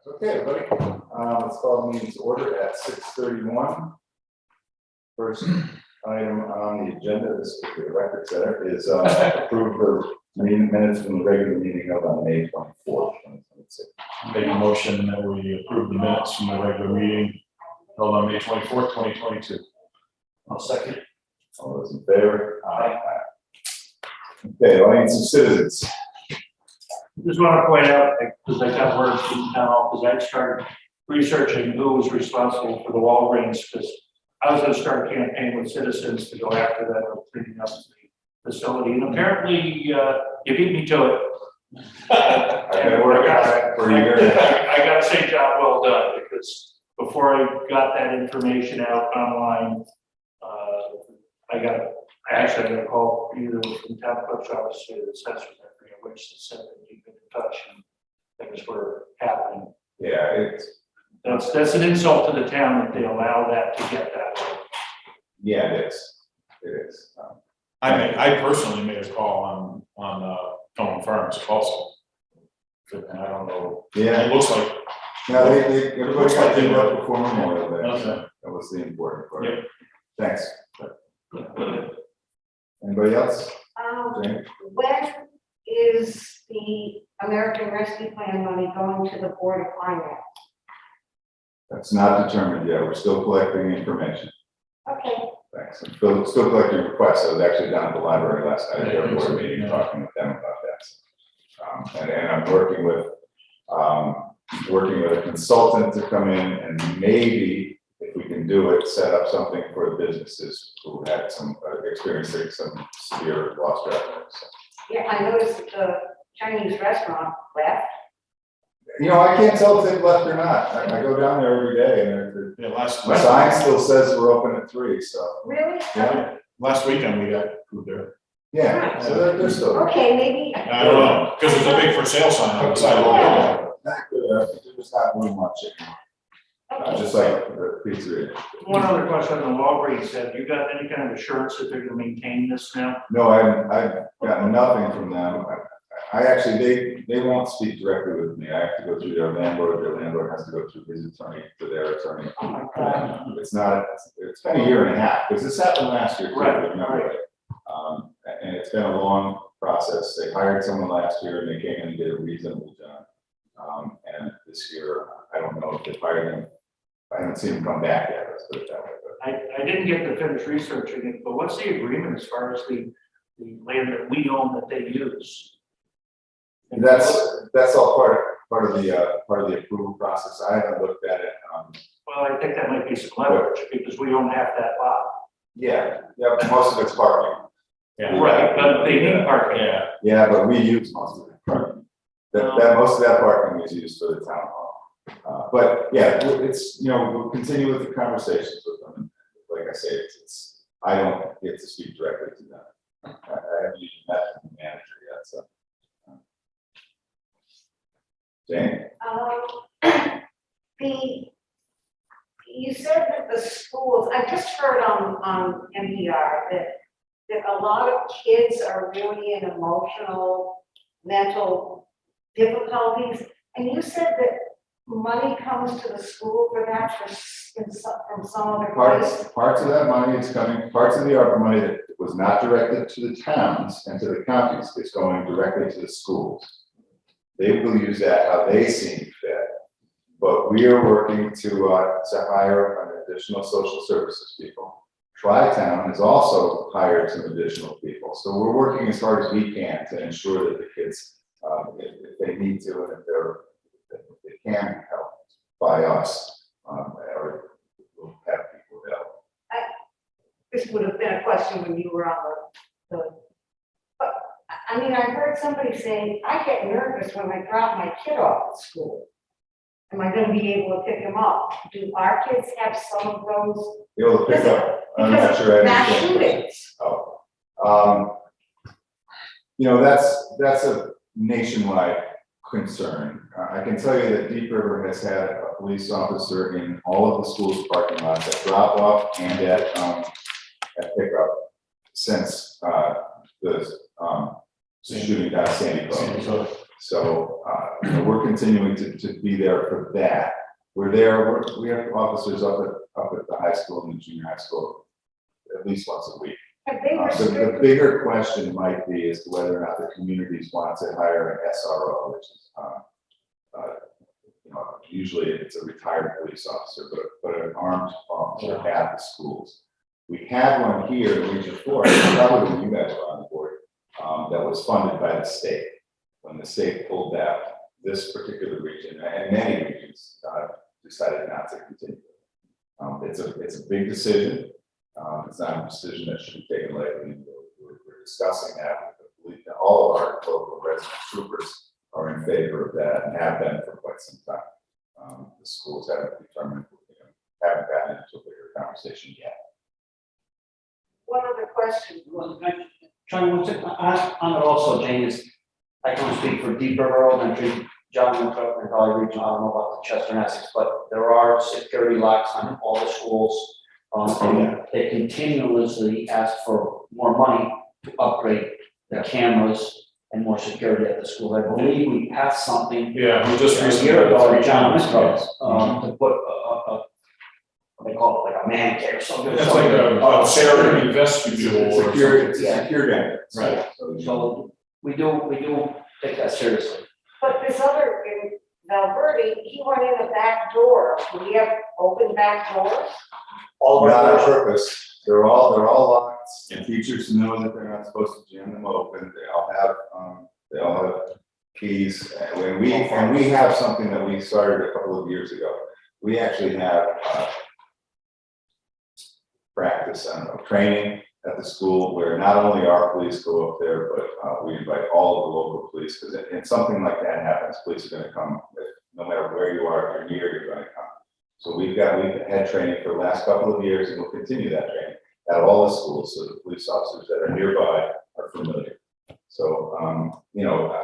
Okay, everybody, let's call the meeting to order at 6:31. First item on the agenda, this is the record setter, is approve the minutes from the regular meeting held on May 24th, 2026. Make a motion that we approve the minutes from the regular meeting held on May 24th, 2022. I'll second. All those in favor? Aye. Okay, audience and citizens. Just want to point out, because I got word from town hall, because I started researching who was responsible for the Walgreens, because I was going to start a campaign with citizens to go after that or cleaning up the facility. And apparently, you beat me to it. I've been working on it for a year. I got to say, job well done, because before I got that information out online, I actually got a call either from town clerk's office or the assessor, I forget which, that said that you've been in touch and things were happening. Yeah, it's, That's an insult to the town that they allow that to get that way. yeah, it is. It is. I personally made a call on Cohen Farms also. And I don't know. Yeah. It looks like. No, everybody got to up before Memorial Day. Okay. That was the important part. Yep. Thanks. Anybody else? Jane? When is the American Rescue Plan money going to the Board of Finance? That's not determined yet. We're still collecting information. Okay, Thanks. I'm still collecting requests. I was actually down at the library last night at their board meeting talking with them about that. And I'm working with a consultant to come in and maybe, if we can do it, set up something for the businesses who had some experiencing some severe loss revenue. So, yeah, I noticed that the Chinese restaurant left. you know, I can't tell if they've left or not. I go down there every day and Yeah, last my sign still says we're open at 3, so. Really? weekend we got food there. Yeah, so they're still. Okay, maybe. I don't know, because there's a big for sale sign on the side of the building. They're just not doing much anymore. Just like the pizzeria. One other question on the Walgreens, have you got any kind of assurance that they're going to maintain this now? No, I've gotten nothing from them. I actually, they won't speak directly with me. I have to go through their landlord has to go through his attorney to their attorney. Oh my God. It's been a year and a half, because this happened last year too, Right, remember? right. And it's been a long process. They hired someone last year and they came in and did a reasonable job. And this year, I don't know if they fired them. I haven't seen them come back yet, let's put it that way. But I didn't get to finish researching it, but what's the agreement as far as the land that we own that they use? that's all part of the approval process. I haven't looked at it. Well, I think that might be some leverage because we own half that lot. Yeah, most of it's parking. Yeah. Right, but they need parking. Yeah. Yeah, but we use most of it. Most of that parking is used for the town hall. But yeah, it's, we'll continue with the conversations with them. Like I say, I don't get to speak directly to them. I haven't even met the manager yet, so. Jane? You said that the schools, I just heard on NPR that a lot of kids are really in emotional, mental difficulties. And you said that money comes to the school for that from some other place? Parts of that money is coming, parts of the ARPA money that was not directed to the towns and to the counties is going directly to the schools. They will use that how they see fit. But we are working to hire an additional social services people. Tri-Town has also hired some additional people. So we're working as hard as we can to ensure that the kids, if they need to, and if they can be helped by us, or we'll have people help. This would have been a question when you were on the but I mean, I heard somebody saying, I get nervous when I drop my kid off at school. Am I going to be able to pick him up? Do our kids have some of those? Be able to pick up. I'm not sure. Mass shootings. That's a nationwide concern. I can tell you that Deep River has had a police officer in all of the schools' parking lots at drop off and at pickup since the shooting down Sandy Hook. So we're continuing to be there for that. We're there, we have officers up at the high school and the junior high school at least once a week. Have they The restricted, bigger question might be as to whether or not the communities want to hire an SRO, which is, usually it's a retired police officer, but an armed officer at the schools. We had one here in Region 4, probably when you guys were on the board, that was funded by the state. When the state pulled out this particular region, and many regions decided not to continue. It's a big decision. It's not a decision that should be taken lightly. We're discussing that with the police. All of our local resident troopers are in favor of that and have been for quite some time. The schools haven't determined, haven't gotten into a bigger conversation yet. one other question, John, what's it, on it also, Jane, is, I don't speak for Deeper Elementary, John and Valley Region, I don't know about the Chester and Essex, but there are security locks on all the schools. And they continuously ask for more money to upgrade the cameras and more security at the school. I believe we passed something Yeah, we just a recently. year ago, John, Yes. to put they call it like a man cave or something. It's like a security vestibule or something. It's a secure game. Right. So we do take that seriously. but this other in Valverde, he went in the back door. Do we have open back doors? All of Not our on purpose. They're all locked, and teachers know that they're not supposed to jam them open. They all have keys. And we have something that we started a couple of years ago. We actually have practice and training at the school where not only our police go up there, but we invite all of the local police, because if something like that happens, police are going to come. No matter where you are, if you're near, you're going to come. So we've had training for the last couple of years, and we'll continue that training at all the schools, so the police officers that are nearby are familiar. So,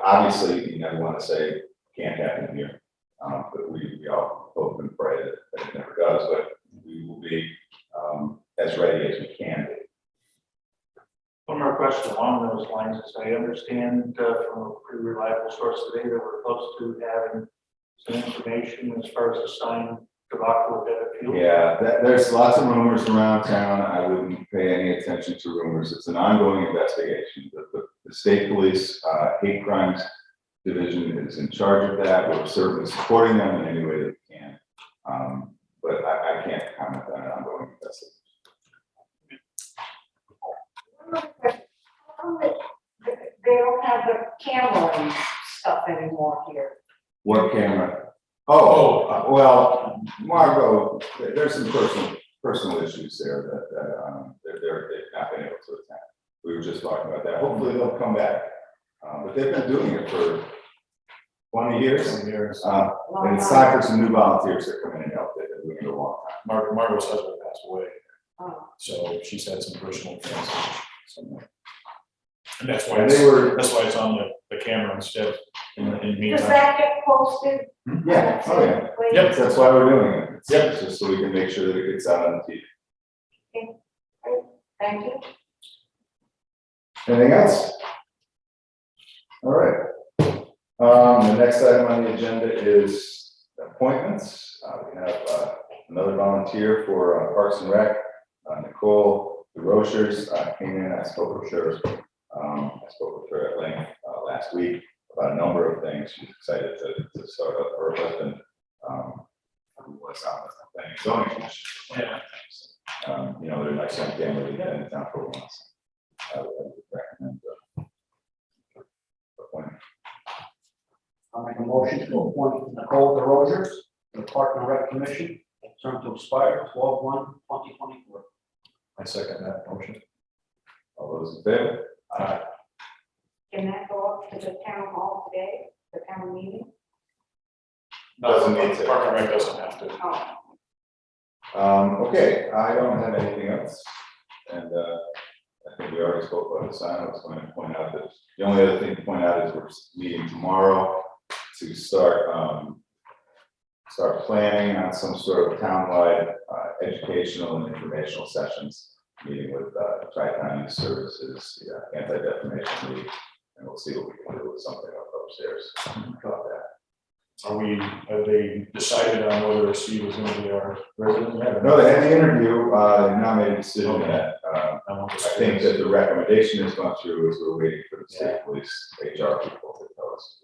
obviously, you never want to say can't happen here, but we all hope and pray that it never does, but we will be as ready as we can be. One more question along those lines, as I understand from a pretty reliable source today, that we're close to having some information as far as the sign debacle at that field. Yeah, there's lots of rumors around town. I wouldn't pay any attention to rumors. It's an ongoing investigation. The state police hate crimes division is in charge of that. We're certainly supporting them in any way that we can. But I can't comment on an ongoing investigation. One other question. How come they don't have the camera and stuff anymore here? What camera? Oh, well, Margot, there's some personal issues there that they've not been able to attend. We were just talking about that. Hopefully they'll come back. But they've been doing it for 20 years. And it's time for some new volunteers to come in and help. They've been doing it a long time. Margaret's husband passed away, Oh, so she's had some personal things. And that's why And they were, that's why it's on the camera instead in the does meantime. that get posted? yeah, oh yeah. Yep. That's why we're doing it. Yep. It's just so we can make sure that it gets out on the TV. Thank you. Anything else? All right. The next item on the agenda is appointments. We have another volunteer for Parks and Rec, Nicole DeRochers came in. I spoke with her. I spoke with her at length last week about a number of things. She's excited to start up her husband, who was on the planning and zoning commission. They're like some family we've been in town for once. I would recommend appointment. I'll make a motion to appoint Nicole DeRochers to the Park and Rec Commission, term to expire 12/1/2024. I second that motion. All those in favor? Can that go up to the town hall today, the town meeting? Doesn't need to. Park and Rec doesn't have to. Oh, Okay, I don't have anything else. And I think we already spoke about the sign. I was going to point out that the only other thing to point out is we're meeting tomorrow to start planning on some sort of townwide educational and informational sessions, meeting with Tri-Town Youth Services, the Anti-Defamation League, and we'll see what we can do with something up upstairs about that. have they decided on whether Steve is gonna be our resident? No, they had the interview, they've not made a decision yet. I think that the recommendation has gone through, is we're waiting for the state police HR people to tell us.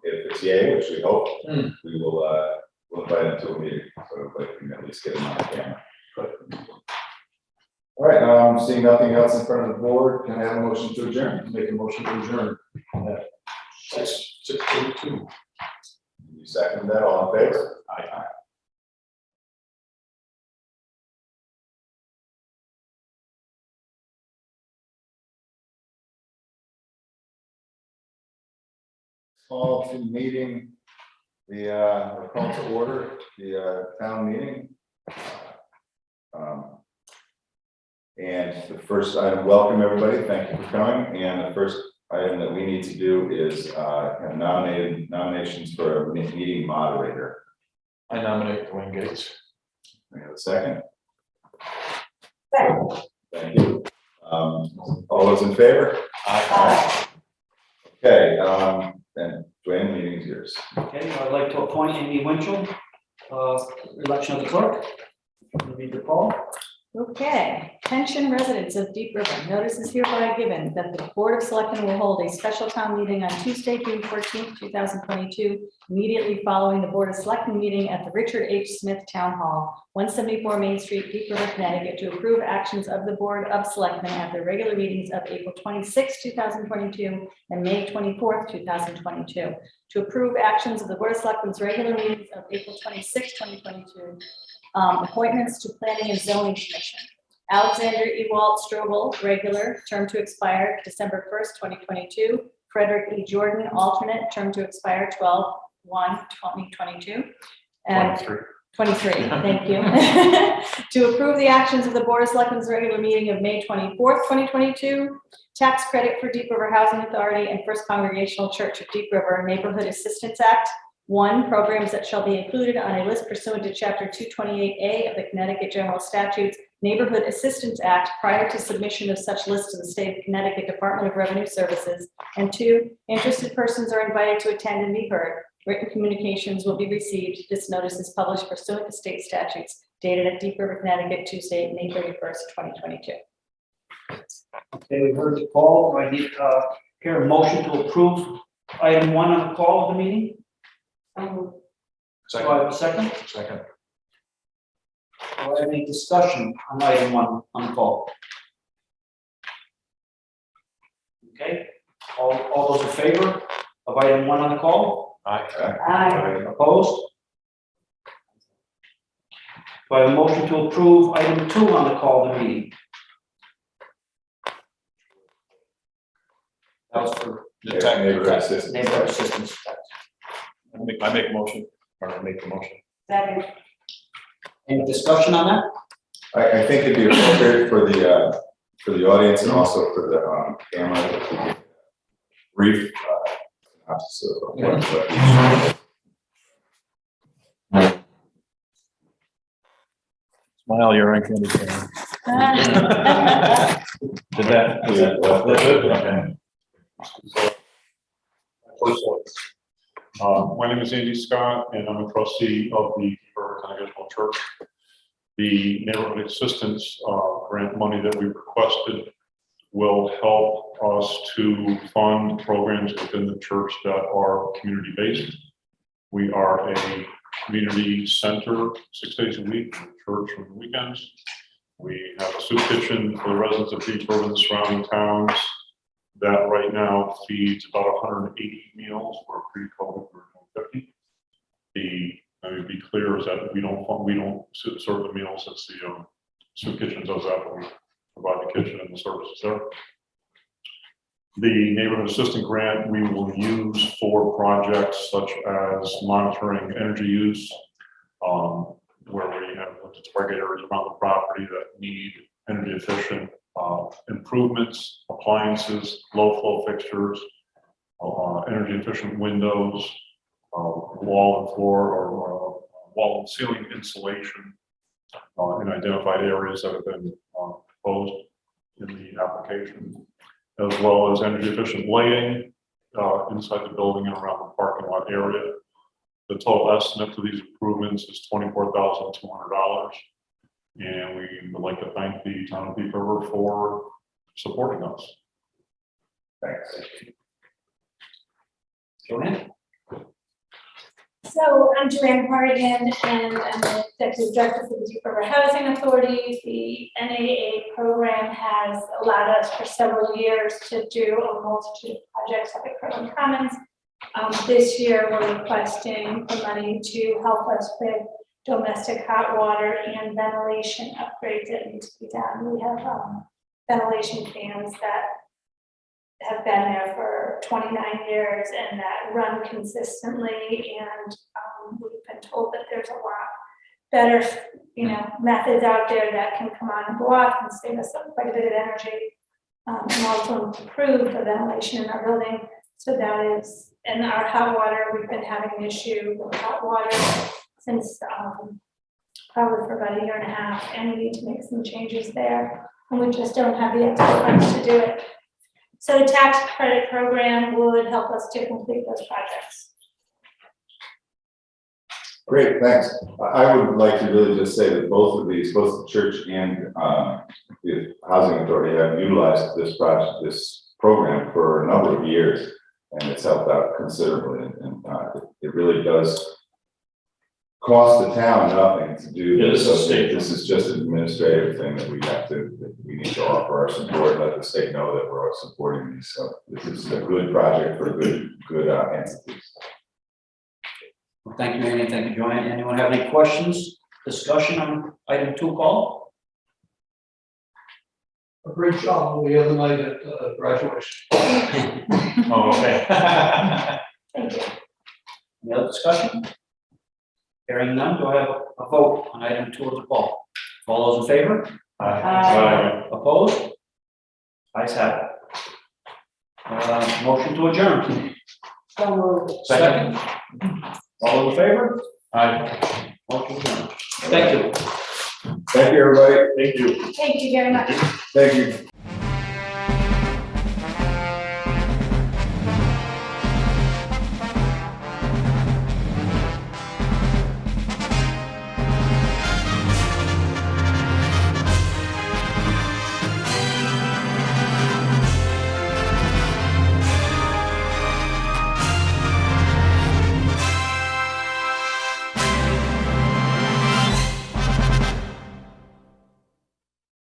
If it's yay, which we hope, we will, we'll invite them to a meeting, so everybody can at least get them on camera. All right, seeing nothing else in front of the board, can I have a motion to adjourn? Make a motion to adjourn at 6:32. You second that, all in favor? Aye. Call to meeting, call to order, the town meeting. And the first item, welcome everybody, thank you for coming, and the first item that we need to do is have nominations for a meeting moderator. I nominate Dwayne Gates. We have a second? Thank you. All those in favor? Aye. Okay, then Dwayne, meeting is yours. Okay, I'd like to appoint Amy Winchell, election of the clerk. Read the call. Okay, pension residents of Deep River, notice is hereby given that the Board of Selectmen will hold a special town meeting on Tuesday, June 14th, 2022, immediately following the Board of Selectmen meeting at the Richard H. Smith Town Hall, 174 Main Street, Deep River, Connecticut, to approve actions of the Board of Selectmen at their regular meetings of April 26, 2022, and May 24th, 2022, to approve actions of the Board of Selectmen's regular meetings of April 26, 2022, appointments to Planning and Zoning Commission. Alexander Ewald Strobel, regular, term to expire December 1st, 2022. Frederick E. Jordan, alternate, term to expire 12/1/2022. And 23, thank you. To approve the actions of the Board of Selectmen's regular meeting of May 24th, 2022. Tax credit for Deep River Housing Authority and First Congregational Church of Deep River Neighborhood Assistance Act. 1, programs that shall be included on a list pursuant to Chapter 228A of the Connecticut General Statutes Neighborhood Assistance Act prior to submission of such list to the State of Connecticut Department of Revenue Services. And 2, interested persons are invited to attend and be heard. Written communications will be received. This notice is published pursuant to state statutes dated at Deep River, Connecticut, Tuesday, May 31st, 2022. Okay, we heard the call. Do I need hear a motion to approve item 1 on the call of the meeting? Do I have a second? Second. Do I have any discussion on item 1 on the call? Okay, all those in favor of item 1 on the call? Aye. Aye. Opposed? Do I have a motion to approve item 2 on the call of the meeting? That was for Neighborhood assistance. neighborhood assistance. I make a motion, or I make the motion. Second. Any discussion on that? I think it'd be appropriate for the audience and also for the camera, if we could brief synopsis of what Smile, you're on camera. Did that? My name is Andy Scott, and I'm a trustee of the Borough Congregational Church. The neighborhood assistance grant money that we requested will help us to fund programs within the church that are community-based. We are a community center 6 days a week, church on the weekends. We have a soup kitchen for the residents of Deep River and the surrounding towns that right now feeds about 180 meals, where pre-COVID we were doing 50. Let me be clear, is that we don't serve the meals. It's the soup kitchen does that, but we provide the kitchen and the services there. The neighborhood assistant grant we will use for projects such as monitoring energy use, where we have target areas around the property that need energy efficient improvements, appliances, low flow fixtures, energy efficient windows, wall and floor or wall and ceiling insulation in identified areas that have been proposed in the application, as well as energy efficient lighting, inside the building and around the parking lot area. The total estimate for these improvements is $24,200. And we would like to thank the town of Deep River for supporting us. Thanks. Joanne? So I'm Joanne Hardigan, and I'm the Executive Director for the Deep River Housing Authority. The NAA program has allowed us for several years to do a multitude of projects up at Kirtland Commons. This year, we're requesting for money to help us with domestic hot water and ventilation upgrades that need to be done. We have ventilation fans that have been there for 29 years and that run consistently, and we've been told that there's a lot better, methods out there that can come on and go off and save us quite a bit of energy, and also improve the ventilation in our building. So that is, and our hot water, we've been having an issue with hot water since probably for about a year and a half, and we need to make some changes there, and we just don't have the extra funds to do it. So the tax credit program would help us to complete those projects. Great, thanks. I would like to really just say that both the church and the housing authority have utilized this project, this program for a number of years, and it's helped out considerably. And it really does cost the town nothing to do Yeah, this. this is state. This is just an administrative thing that we need to offer our support, let the state know that we're supporting these. So this is a good project for good entities. Well, thank you, Mary, and thank you, Joanne. Anyone have any questions, discussion on item 2 call? A great job the other night at graduation. Oh, okay. Thank you. Any other discussion? Hearing none, do I have a vote on item 2 of the call? All those in favor? Aye. Opposed? Ayes have it. Motion to adjourn. Second. All in favor? Aye. Motion adjourned. Thank you. Thank you, everybody. Thank you. Thank you very much. Thank you.